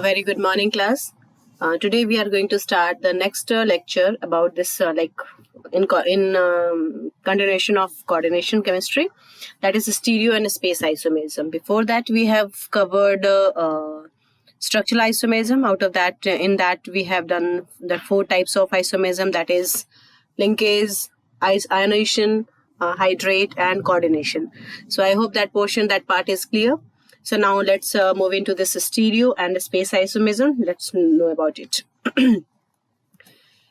Very good morning, class. Today we are going to start the next lecture about this continuation of coordination chemistry, that is stereo and space isomerism. Before that we have covered structural isomerism. Out of that, in that we have done the 4 types of isomerism, that is linkage, ionization, hydrate and coordination. So I hope that part is clear. So now let's move into this stereo and space isomerism. Let's know about it.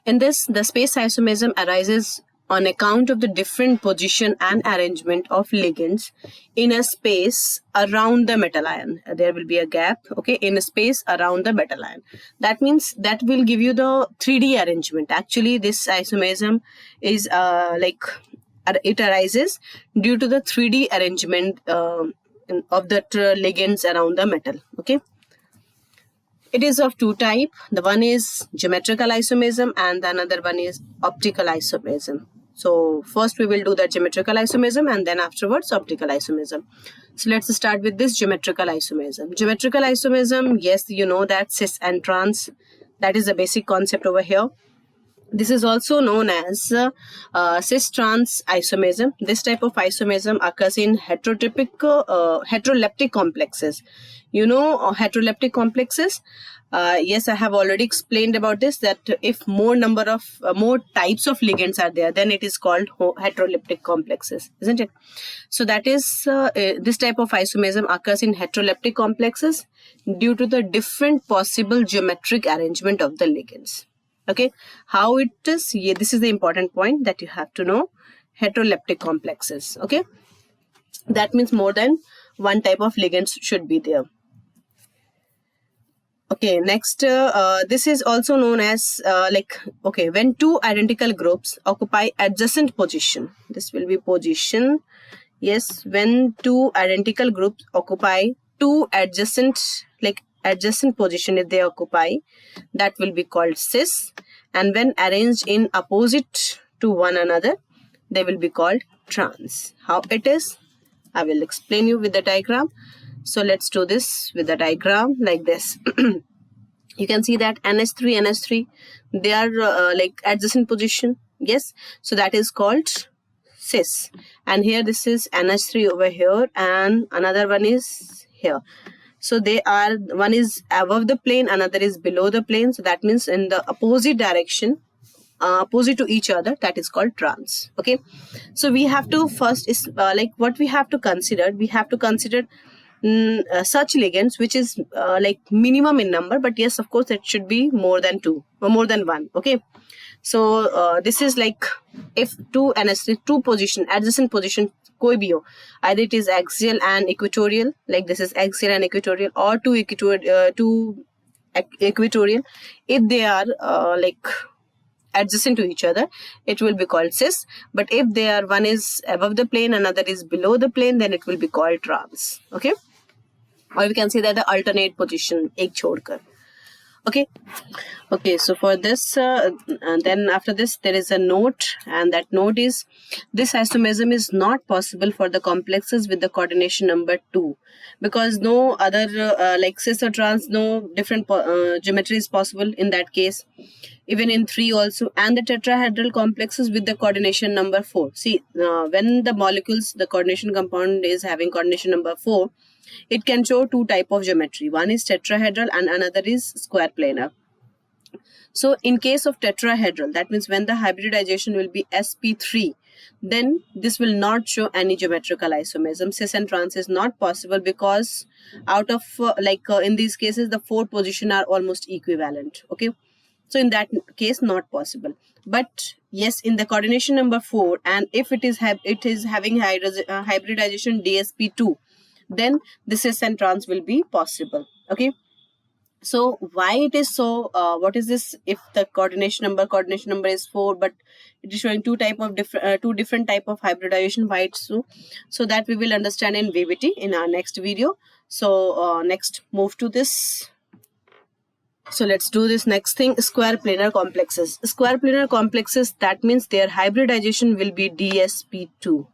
In this, the space isomerism arises on account of the different position and arrangement of ligands in a space around the metal ion. There will be a gap, okay, in a space around the metal ion. That means that will give you the 3D arrangement. Actually, this isomerism is it arises due to the 3D arrangement of the ligands around the metal. Okay, it is of 2 types. The one is geometrical isomerism and the another one is optical isomerism. So first we will do the geometrical isomerism and then afterwards optical isomerism. So let's start with this geometrical isomerism. Geometrical isomerism, yes, you know that cis and trans, that is the basic concept over here. This is also known as cis-trans isomerism. This type of isomerism occurs in heteroleptic complexes. You know heteroleptic complexes? Yes, I have already explained about this, that if more types of ligands are there, then it is called heteroleptic complexes, isn't it? So that is this type of isomerism occurs in heteroleptic complexes due to the different possible geometric arrangement of the ligands. Okay, how it is? Yeah, this is the important point that you have to know. Heteroleptic complexes. Okay, that means more than one type of ligands should be there. Okay, next, this is also known as when 2 identical groups occupy adjacent position. This will be position. Yes, when 2 identical groups occupy 2 adjacent position, if they occupy, that will be called cis, and when arranged in opposite to one another, they will be called trans. How it is? I will explain you with the diagram. So let's do this with the diagram like this. You can see that NH3, they are adjacent position. Yes, so that is called cis, and here this is NH3 over here and another one is here. So they are, one is above the plane, another is below the plane. So that means in the opposite direction, opposite to each other, that is called trans. Okay, so we have to first is what we have to consider. We have to consider such ligands which is minimum in number, but yes, of course, it should be more than 2 or more than 1. Okay, so this is like if 2 position, adjacent position, koi bhi ho, either it is axial and equatorial, like this is axial and equatorial, or 2 equatorial. If they are adjacent to each other, it will be called cis. But if they are, one is above the plane, another is below the plane, then it will be called trans. Okay, or we can say that the alternate position, ek chhodkar. Okay, so for this and then after this there is a note, and that note is this isomerism is not possible for the complexes with the coordination number 2, because no other cis or trans, no different geometry is possible in that case. Even in 3 also, and the tetrahedral complexes with the coordination number 4. See, when the molecules, the coordination compound is having coordination number 4, it can show 2 type of geometry. One is tetrahedral and another is square planar. So in case of tetrahedral, that means when the hybridization will be sp3, then this will not show any geometrical isomerism. Cis and trans is not possible, because out of in these cases the 4 position are almost equivalent. Okay, so in that case not possible. But yes, in the coordination number 4, and if it is having hybridization dsp2, then this cis and trans will be possible. Okay, so why it is so? What is this? If the coordination number is 4, but it is showing 2 different type of hybridization, why it's so? So that we will understand in VBT in our next video. So next, move to this. So let's do this next thing, square planar complexes. Square planar complexes, that means their hybridization will be dsp2.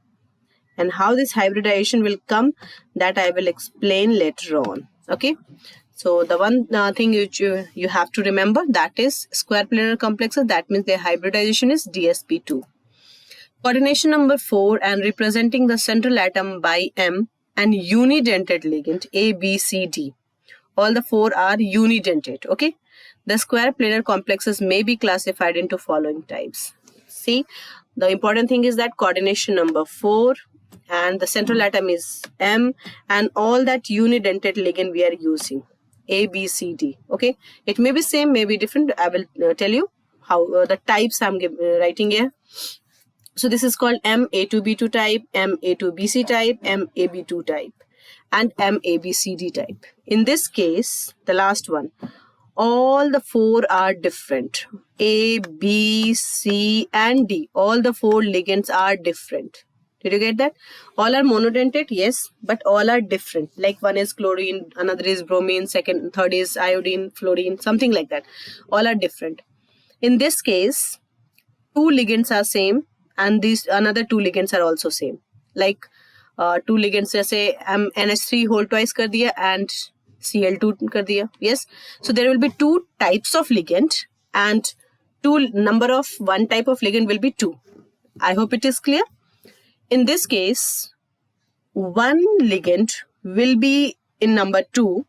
And how this hybridization will come, that I will explain later on. Okay, So the one thing which you have to remember, that is square planar complexes. That means their hybridization is DsP2. Coordination number 4, and representing the central atom by M and unidentate ligand A, B, C, D. All the 4 are unidentate. Okay. The square planar complexes may be classified into following types. See, the important thing is that coordination number 4 and the central atom is M and all that unidentate ligand we are using A, B, C, D. Okay. It may be same, may be different. I will tell you how the types I'm writing here. So this is called MA2B2 type, MA2BC type, MAB2 type, and MABCD type. In this case, the last one, all the 4 are different. A, B, C, and D. All the 4 ligands are different. Did you get that? All are monodentate, yes, but all are different. Like one is chlorine, another is bromine, third is iodine, fluorine, something like that. All are different. In this case, 2 ligands are same, and these another 2 ligands are also same. Like 2 ligands, जैसे NH3 whole twice कर दिया and Cl2 कर दिया. Yes. So there will be 2 types of ligand and number of one type of ligand will be 2. I hope it is clear. In this case, one ligand will be in number 2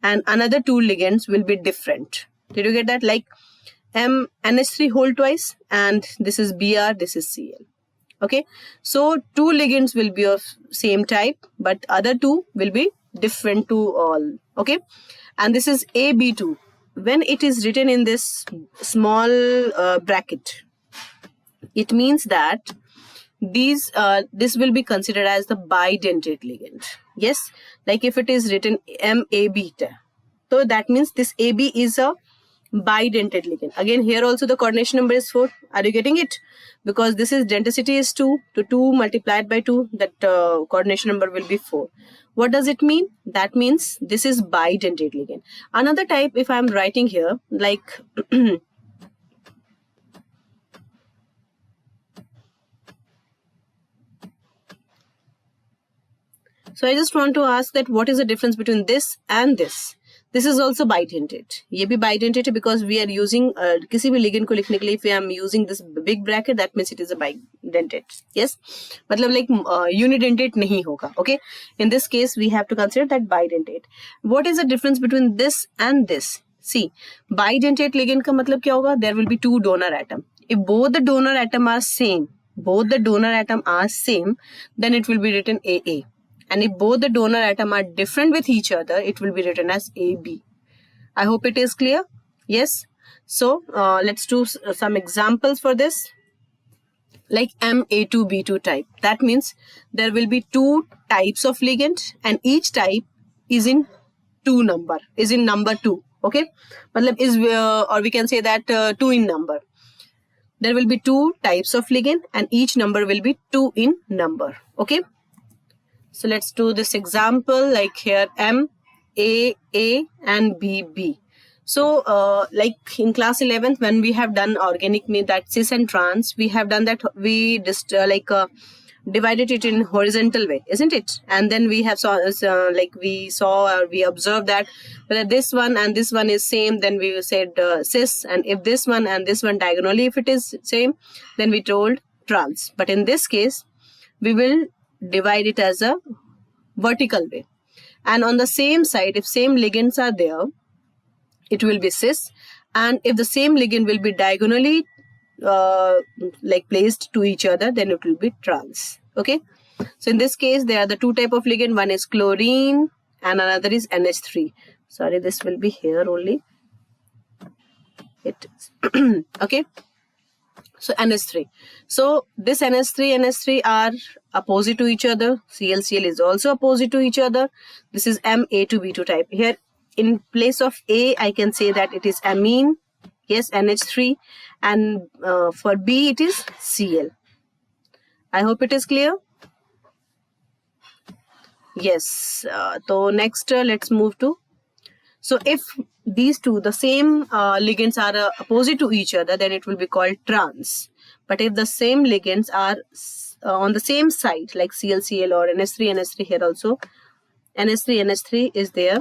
and another 2 ligands will be different. Did you get that? Like NH3 whole twice, and this is Br, this is Cl. Okay, so 2 ligands will be of same type, but other 2 will be different to all. Okay, and this is AB2. When it is written in this small bracket, it means that this will be considered as the bidentate ligand. Yes, like if it is written MAB, so that means this AB is a bidentate ligand. Again, here also the coordination number is 4. Are you getting it? Because this is denticity is 2, to 2 multiplied by 2, that coordination number will be 4. What does it mean? That means this is bidentate ligand. Another type, if I am writing here, like so I just want to ask that what is the difference between this and this? This is also bidentate. ये भी bidentate है because we are using किसी भी ligand को लिखने के लिए if I am using this big bracket, that means it is a bidentate. Yes, मतलब like unidentate नहीं होगा. Okay, in this case we have to consider that bidentate. What is the difference between this and this? See, bidentate ligand का मतलब क्या होगा? There will be 2 donor atom. If both the donor atom are same, then it will be written AA. And if both the donor atom are different with each other, it will be written as AB. I hope it is clear. Yes. So let's do some examples for this. Like MA2B2 type. That means there will be 2 types of ligand and each type is in number 2. Okay. Or we can say that 2 in number. There will be 2 types of ligand and each number will be 2 in number. Okay. So let's do this example, like here M, A, and B, B. So like in class 11th, when we have done organic, that cis and trans, we have done that, we just divided it in horizontal way, isn't it? And then we have we observed that whether this one and this one is same, then we said cis, and if this one and this one diagonally, if it is same, then we told trans. But in this case, we will divide it as a vertical way, and on the same side, if same ligands are there, it will be cis, and if the same ligand will be diagonally placed to each other, then it will be trans. Okay, so in this case there are the 2 type of ligand. One is chlorine and another is NH3. Sorry, this will be here only. It is okay. So NH3. So this NH3 are opposite to each other. Cl is also opposite to each other. This is Ma2B2 type. Here in place of A, I can say that it is amine. Yes, NH3. And for B, it is Cl. I hope it is clear. Yes. So next, let's move to. So if these 2, the same ligands are opposite to each other, then it will be called trans. But if the same ligands are on the same side, like Cl or NH3 here also, NH3 is there,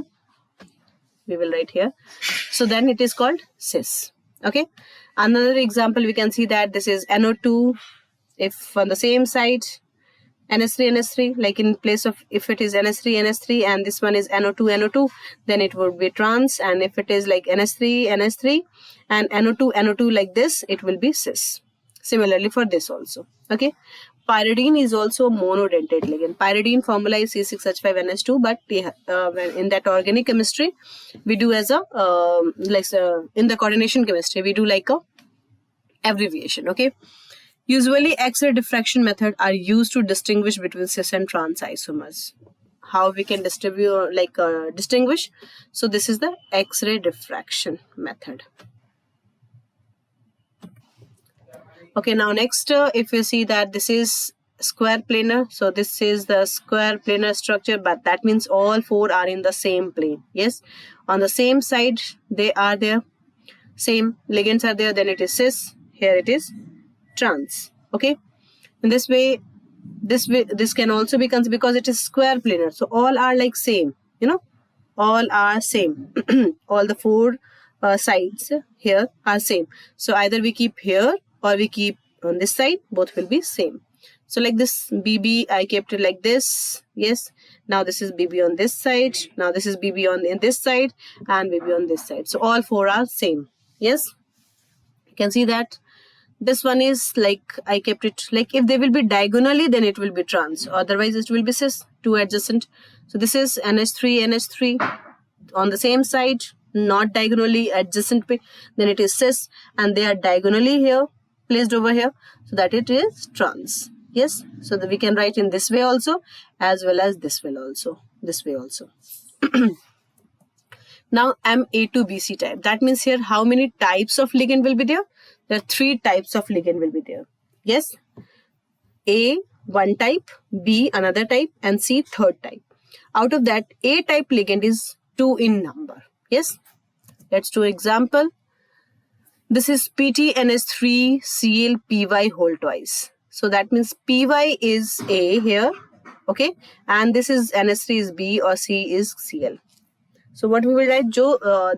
we will write here. So then it is called cis. Okay. Another example, we can see that this is NO2. If on the same side, NS3, NS3, like in place of, if it is NS3, NS3, and this one is NO2, NO2, then it would be trans. And if it is like NS3, NS3, and NO2, NO2 like this, it will be cis. Similarly for this also. Okay. Pyridine is also monodentate ligand. Pyridine formula is C6H5NS2, but in that organic chemistry, we do as a, in the coordination chemistry, we do like a abbreviation. Okay. Usually, X-ray diffraction method are used to distinguish between cis and trans isomers. How we can distinguish? So this is the X-ray diffraction method. Okay, now next, if you see that this is square planar, so this is the square planar structure, but that means all four are in the same plane. Yes, on the same side they are there, same ligands are there, then it is cis. Here it is trans. Okay, in this way this can also be considered because it is square planar, so all are like same, you know, all are same. All the four sides here are same, so either we keep here or we keep on this side, both will be same. So like this BB, I kept it like this. Yes, now this is BB on this side, now this is BB on this side, and BB on this side, so all four are same. Yes, you can see that this one is like, I kept it like, if they will be diagonally, then it will be trans, otherwise it will be cis, two adjacent. So this is NH3, NH3 on the same side, not diagonally adjacent, then it is cis, and they are diagonally here, placed over here, so that it is trans. Yes, so that we can write in this way also, as well as this way also, Now Ma2BC type, that means here how many types of ligand will be there? There are three types of ligand will be there. Yes, A one type, B another type, and C third type. Out of that, A type ligand is 2 in number. Yes, let's do example. This is PTNS3ClPy whole twice. So that means Py is A here, okay, and this is NS3 is B or C is Cl. So what we will write,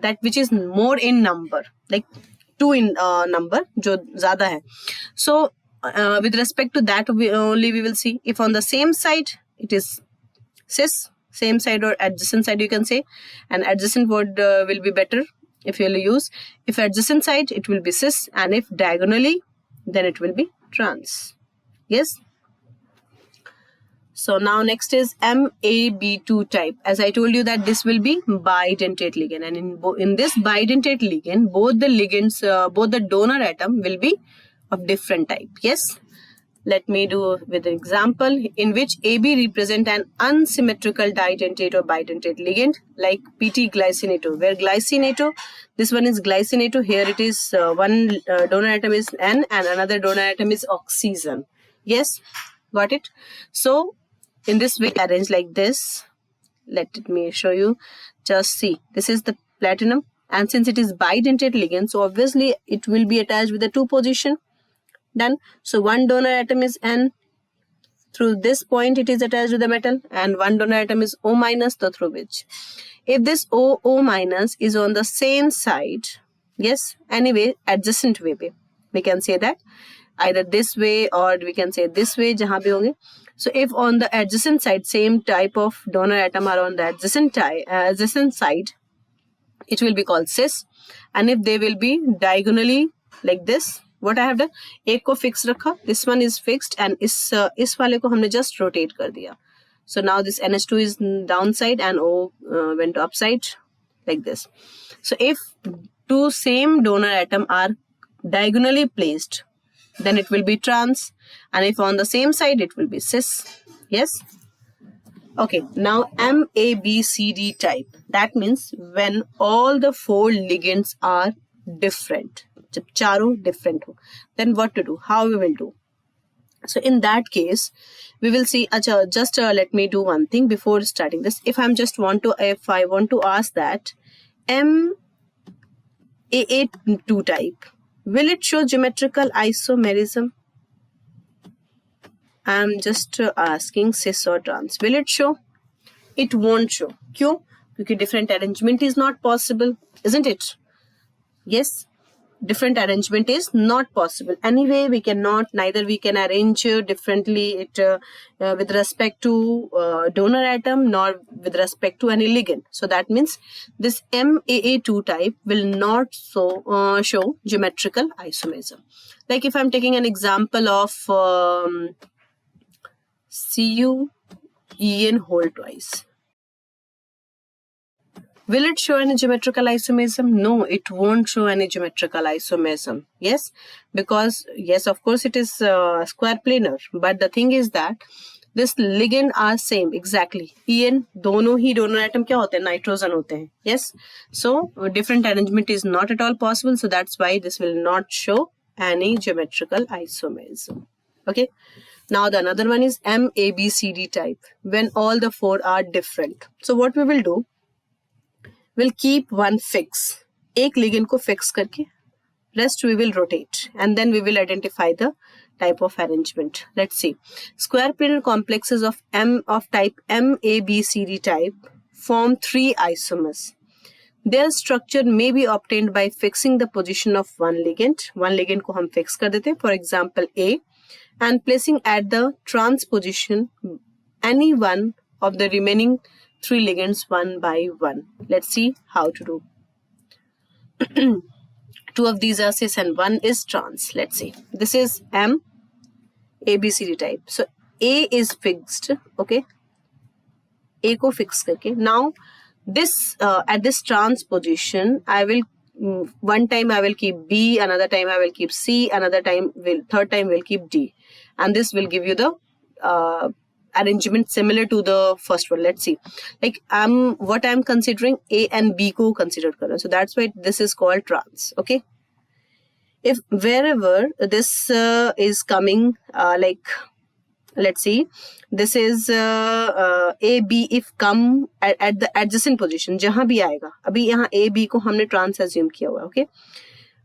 that which is more in number, like 2 in number, जो ज़्यादा है. So with respect to that, we will see if on the same side it is cis, same side or adjacent side you can say, and adjacent word will be better if you will use. If adjacent side, it will be cis, and if diagonally, then it will be trans. Yes. So now next is MAB2 type. As I told you that this will be bidentate ligand, and in this bidentate ligand, both the ligands, both the donor atom will be of different type. Yes. Let me do with an example in which AB represent an unsymmetrical didentate or bidentate ligand like PT glycinato, where glycinato, this one is glycinato, here it is one donor atom is N and another donor atom is oxygen. Yes, got it? So in this way, arrange like this. Let me show you. Just see, this is the platinum, and since it is bidentate ligand, so obviously it will be attached with the 2 position. Done. So one donor atom is N. Through this point it is attached to the metal, and one donor atom is O minus, through which. If this O minus is on the same side, yes, anyway, adjacent way, we can say that either this way or we can say this way, jahan bhi honge. So if on the adjacent side, same type of donor atom are on the adjacent side, it will be called cis. And if they will be diagonally like this, what I have done, एक को fix रखा, this one is fixed, and इस वाले को हमने just rotate कर दिया. So now this NH2 is downside and O went upside like this. So if 2 same donor atom are diagonally placed, then it will be trans, and if on the same side, it will be cis. Yes. Okay. Now MABCD type. That means when all the 4 ligands are different. जब चारों different हो, then what to do? How we will do? So in that case, we will see. Just let me do one thing before starting this. If I want to ask that MAA2 type, will it show geometrical isomerism? I am just asking cis or trans. Will it show? It won't show. क्यों? क्योंकि different arrangement is not possible, isn't it? Yes, different arrangement is not possible. Anyway, we cannot, neither we can arrange differently it with respect to donor atom nor with respect to any ligand. So that means this MAA2 type will not show geometrical isomerism. Like if I'm taking an example of CuEn whole twice. Will it show any geometrical isomerism? No, it won't show any geometrical isomerism. Yes, because yes, of course it is square planar. But the thing is that this ligand are same exactly. En दोनों ही donor atom क्या होते हैं? Nitrogen होते हैं. Yes, so different arrangement is not at all possible. So that's why this will not show any geometrical isomerism. Okay. Now the another one is MABCD type, when all the four are different. So what we will do? We'll keep one fix. एक ligand को fix करके, rest we will rotate and then we will identify the type of arrangement. Let's see. Square planar complexes of type MABCD type form 3 isomers. Their structure may be obtained by fixing the position of one ligand. One ligand को हम fix कर देते हैं, for example A, and placing at the trans position any one of the remaining 3 ligands one by one. Let's see how to do. 2 of these are cis and 1 is trans. Let's see. This is MABCD type. So A is fixed. Okay. A को fix करके. Now this at this trans position, I will one time I will keep B, another time I will keep C, third time will keep D, and this will give you the arrangement similar to the first one. Let's see. Like what I'm considering A and B को consider करना. So that's why this is called trans. Okay. If wherever this is coming, like let's see, this is A B if come at the adjacent position, जहाँ भी आएगा. अभी यहाँ A B को हमने trans assume किया हुआ. Okay.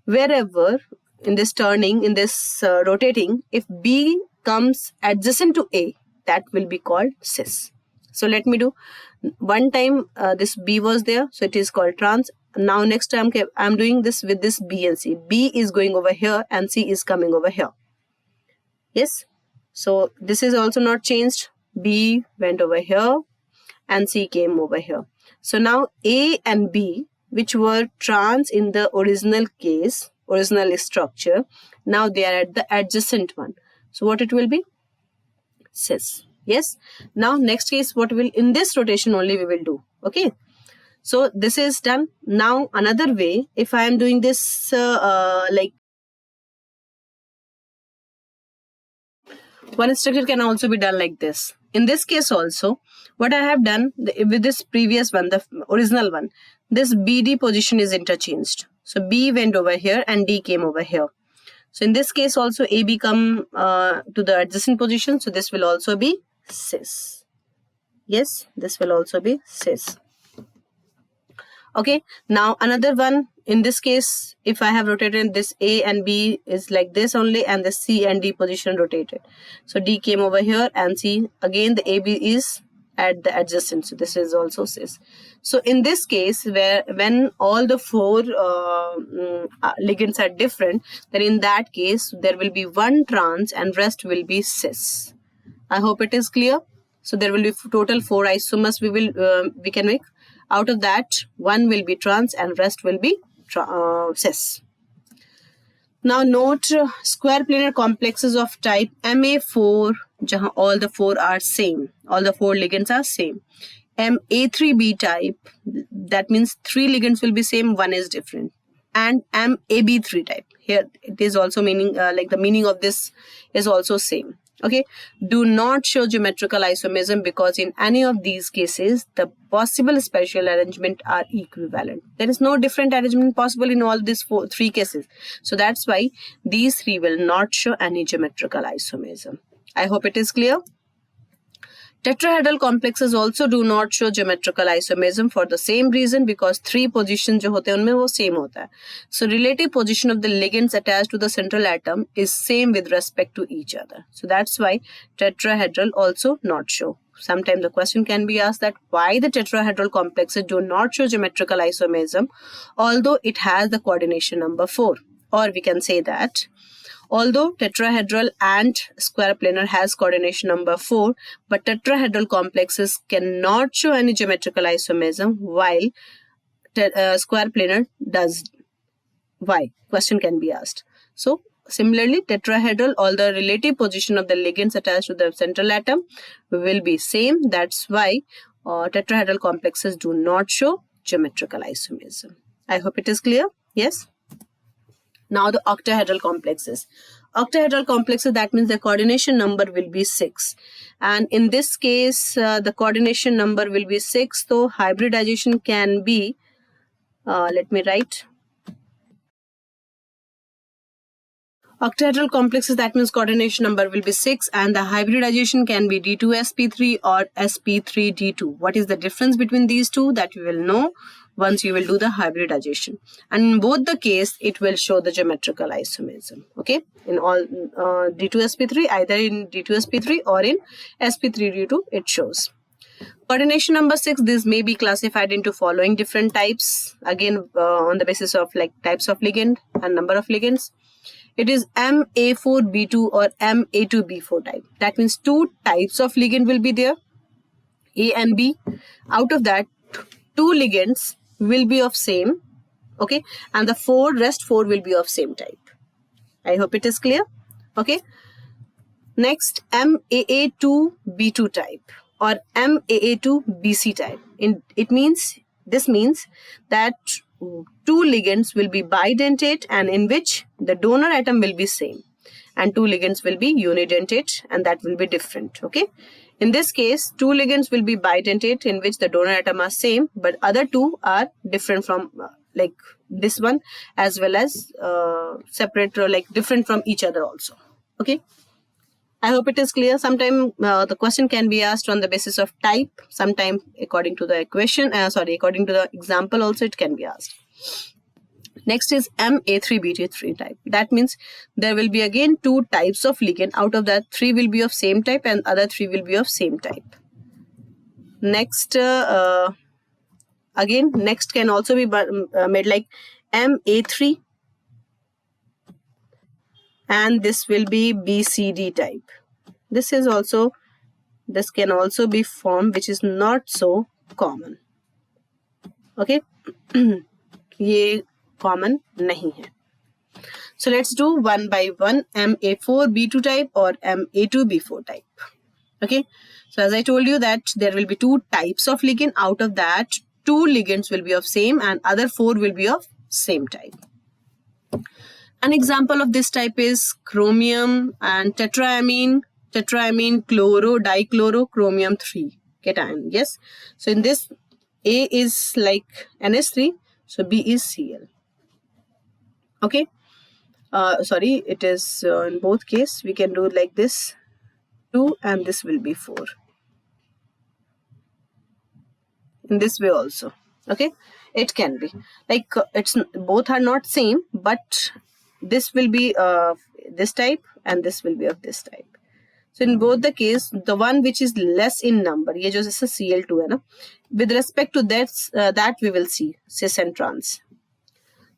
Wherever in this turning, in this rotating, if B comes adjacent to A, that will be called cis. So let me do. One time this B was there, so it is called trans. Now next time I'm doing this with this B and C. B is going over here and C is coming over here. Yes. So this is also not changed. B went over here and C came over here. So now A and B, which were trans in the original case, original structure, now they are at the adjacent one. So what it will be? Cis. Yes. Now next case, what will in this rotation only we will do. Okay. So this is done. Now another way, if I am doing this like one structure can also be done like this. In this case also, what I have done with this previous one, the original one, this BD position is interchanged. So B went over here and D came over here. So in this case also AB come to the adjacent position. So this will also be cis. Yes, this will also be cis. Okay, now another one, in this case, if I have rotated this A and B is like this only and the C and D position rotated. So D came over here and C, again the AB is at the adjacent. So this is also cis. So in this case, when all the 4 ligands are different, then in that case, there will be one trans and rest will be cis. I hope it is clear. So there will be total 4 isomers we can make. Out of that, 1 will be trans and rest will be cis. Now note square planar complexes of type MA4, jahan all the 4 are same. All the 4 ligands are same. MA3B type, that means 3 ligands will be same, 1 is different. And MAB3 type. Here it is also meaning like the meaning of this is also same. Okay, do not show geometrical isomerism because in any of these cases, the possible spatial arrangement are equivalent. There is no different arrangement possible in all these 3 cases. So that's why these 3 will not show any geometrical isomerism. I hope it is clear. Tetrahedral complexes also do not show geometrical isomerism for the same reason because 3 positions जो होते हैं उनमें वो same होता है. So relative position of the ligands attached to the central atom is same with respect to each other. So that's why tetrahedral also not show. Sometimes the question can be asked that why the tetrahedral complexes do not show geometrical isomerism, although it has the coordination number 4. Or we can say that although tetrahedral and square planar has coordination number 4, but tetrahedral complexes cannot show any geometrical isomerism while square planar does. Why? Question can be asked. So similarly, tetrahedral, all the relative position of the ligands attached to the central atom will be same. That's why tetrahedral complexes do not show geometrical isomerism. I hope it is clear. Yes. Now the octahedral complexes. Octahedral complexes, that means the coordination number will be 6. And in this case, the coordination number will be 6. So hybridization can be, let me write. Octahedral complexes, that means coordination number will be 6 and the hybridization can be D2sp3 or sp3d2. What is the difference between these two? That we will know once you will do the hybridization. And in both the case, it will show the geometrical isomerism. Okay, in all D2sp3, either in D2sp3 or in sp3d2, it shows. Coordination number 6, this may be classified into following different types. Again, on the basis of like types of ligand and number of ligands. It is MA4B2 or MA2B4 type. That means 2 types of ligand will be there, A and B. Out of that, 2 ligands will be of same, okay, and the rest 4 will be of same type. I hope it is clear. Okay. Next, MAA2B2 type or MAA2BC type. This means that 2 ligands will be bidentate and in which the donor atom will be same, and 2 ligands will be unidentate and that will be different. Okay. In this case, 2 ligands will be bidentate in which the donor atom are same, but other 2 are different from like this one, as well as separate or like different from each other also. Okay. I hope it is clear. Sometimes the question can be asked on the basis of type. Sometimes according to the equation, according to the example also it can be asked. Next is MA3BT3 type. That means there will be again 2 types of ligand. Out of that, 3 will be of same type and other 3 will be of same type. Next, next can also be made like MA3 and this will be BCD type. This can also be formed, which is not so common. Okay. ये common नहीं है. So let's do one by one. MA4B2 type or MA2B4 type. Okay. So as I told you that there will be 2 types of ligand. Out of that, 2 ligands will be of same and other 4 will be of same type. An example of this type is chromium and tetraamine, chloro, dichloro, chromium 3 cation. Yes. So in this, A is like NH3, so B is Cl. Okay. It is in both cases we can do like this 2 and this will be 4. In this way also. Okay. It can be like it's both are not same, but this will be this type and this will be of this type. So in both the case, the one which is less in number, ये जो जैसे Cl2 है ना, with respect to that we will see cis and trans.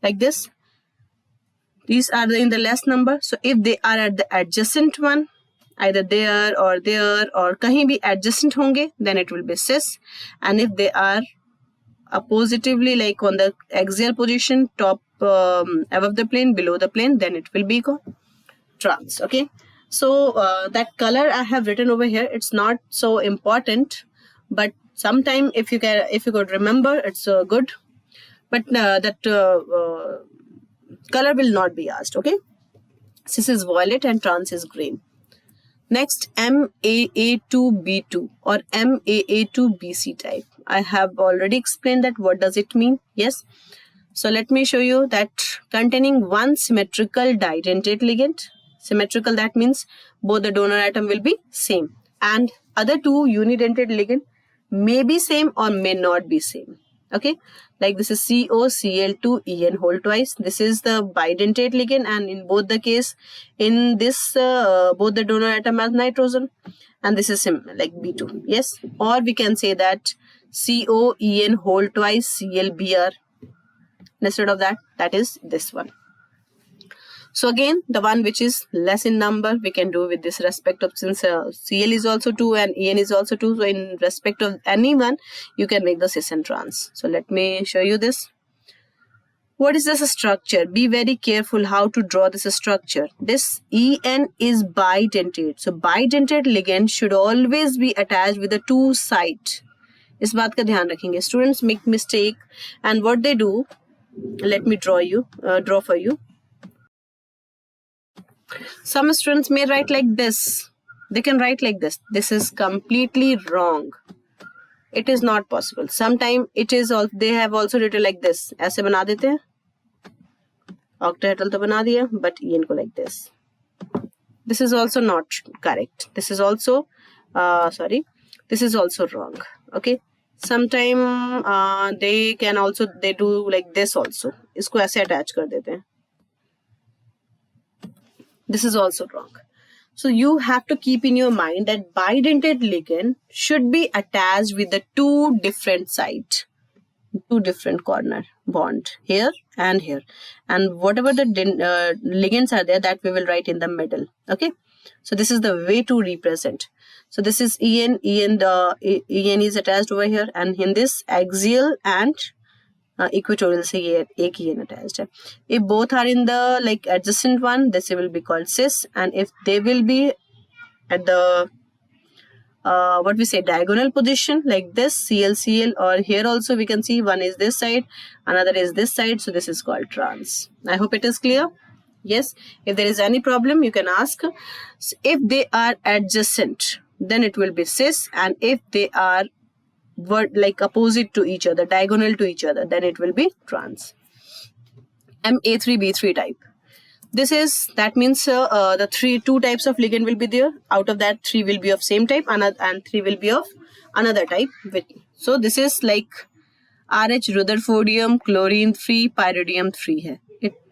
Like this, these are in the less number. So if they are at the adjacent one, either there or कहीं भी adjacent होंगे, then it will be cis. And if they are positively like on the axial position, top above the plane, below the plane, then it will be trans. Okay. So that color I have written over here, it's not so important, but sometime if you could remember, it's good. But that color will not be asked. Okay. Cis is violet and trans is green. Next, MAA2B2 or MAA2BC type. I have already explained that. What does it mean? Yes. So let me show you that containing one symmetrical didentate ligand. Symmetrical, that means both the donor atom will be same and other 2 unidentate ligand may be same or may not be same. Okay, like this is COCl2En whole twice. This is the bidentate ligand and in both the case, in this both the donor atom has nitrogen and this is like B2. Yes, or we can say that COEN whole twice ClBr. Instead of that, that is this one. So again, the one which is less in number, we can do with this respect of, since Cl is also 2 and En is also 2. So in respect of any one, you can make the cis and trans. So let me show you this. What is this structure? Be very careful how to draw this structure. This En is bidentate. So bidentate ligand should always be attached with the two side. इस बात का ध्यान रखेंगे. Students make mistake, and what they do, let me draw for you. Some students may write like this. They can write like this. This is completely wrong. It is not possible. Sometimes it is all. They have also written like this. ऐसे बना देते हैं. Octahedral तो बना दिया, but ये इनको like this. This is also not correct. This is also, this is also wrong. Okay. Sometimes they can also, they do like this also. इसको ऐसे attach कर देते हैं. This is also wrong. So you have to keep in your mind that bidentate ligand should be attached with the two different sides, two different corner bond, here and here. And whatever the ligands are there, that we will write in the middle. Okay. So this is the way to represent. So this is En is attached over here, and in this axial and equatorial से ये एक ही attached है. If both are in the like adjacent one, this will be called cis, and if they will be at the what we say diagonal position like this, Cl, or here also we can see one is this side, another is this side, so this is called trans. I hope it is clear. Yes, if there is any problem you can ask. If they are adjacent, then it will be cis, and if they are like opposite to each other, diagonal to each other, then it will be trans. MA3B3 type. This is, that means the two types of ligand will be there. Out of that, 3 will be of same type, and 3 will be of another type. So this is like RH Rutherfordium chlorine 3 pyridium 3 है.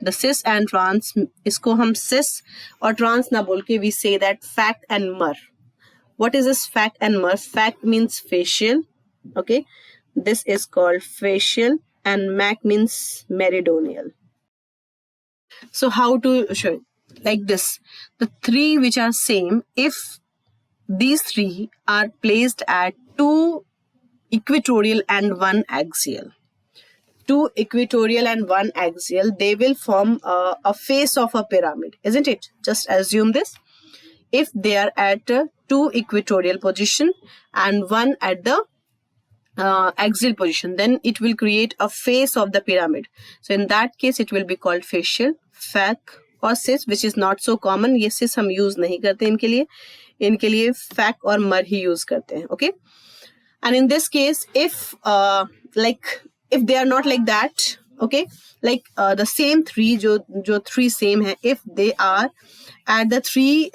The cis and trans, इसको हम cis और trans ना बोल के we say that FAC and MER. What is this FAC and MER? FAC means facial. Okay, this is called facial, and MAC means meridional. So how to show it? Like this. The 3 which are same, if these 3 are placed at 2 equatorial and 1 axial. 2 equatorial and 1 axial, they will form a face of a pyramid, isn't it? Just assume this. If they are at 2 equatorial position and 1 at the axial position, then it will create a face of the pyramid. So in that case it will be called facial, FAC or cis, which is not so common. ये cis हम use नहीं करते इनके लिए FAC और MER ही use करते हैं. Okay, and in this case if if they are not like that, okay, like the same 3 जो 3 same है, if they are at the 3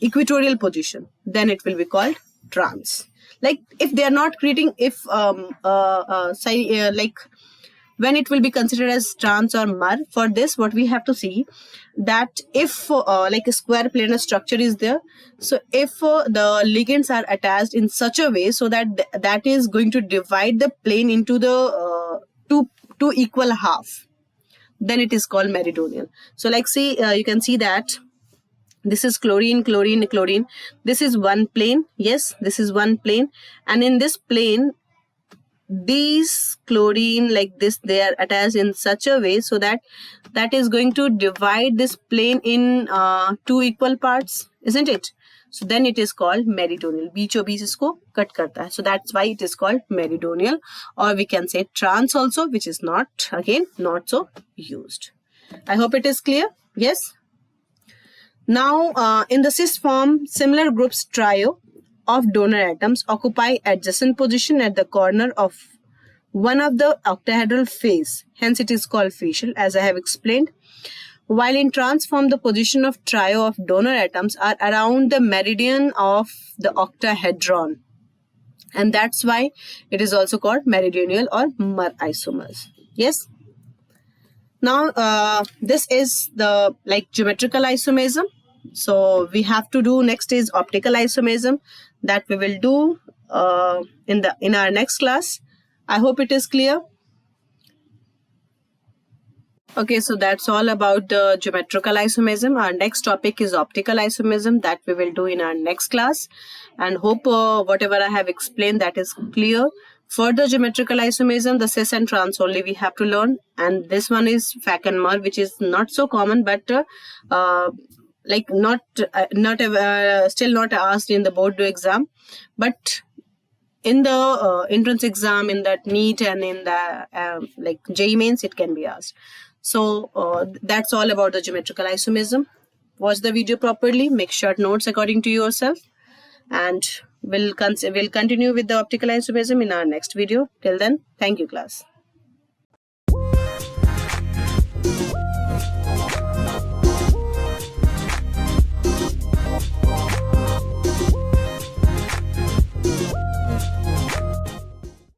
equatorial position, then it will be called trans. Like if they are not creating, if like when it will be considered as trans or MER, for this what we have to see that if like a square planar structure is there, so if the ligands are attached in such a way so that that is going to divide the plane into the two equal half, then it is called meridional. So like see, you can see that this is chlorine, chlorine, chlorine. This is one plane. Yes, this is one plane. And in this plane, these chlorine like this, they are attached in such a way so that that is going to divide this plane in 2 equal parts, isn't it? So then it is called meridional. बीचों बीच इसको cut करता है. So that's why it is called meridional, or we can say trans also, which is not, again, not so used. I hope it is clear. Yes. Now, in the cis form, similar groups trio of donor atoms occupy adjacent position at the corner of one of the octahedral face. Hence, it is called facial, as I have explained. While in trans form, the position of trio of donor atoms are around the meridian of the octahedron. And that's why it is also called meridional or MER isomers. Yes. Now, this is the like geometrical isomerism. So we have to do next is optical isomerism, that we will do in our next class. I hope it is clear. Okay, so that's all about the geometrical isomerism. Our next topic is optical isomerism, that we will do in our next class. And hope whatever I have explained, that is clear. For the geometrical isomerism, the cis and trans only we have to learn. And this one is Fak and Mer, which is not so common, but like still not asked in the board exam. But in the entrance exam, in that NEET and in the like JEE mains, it can be asked. So that's all about the geometrical isomerism. Watch the video properly, make short notes according to yourself, and we'll continue with the optical isomerism in our next video. Till then, thank you, class.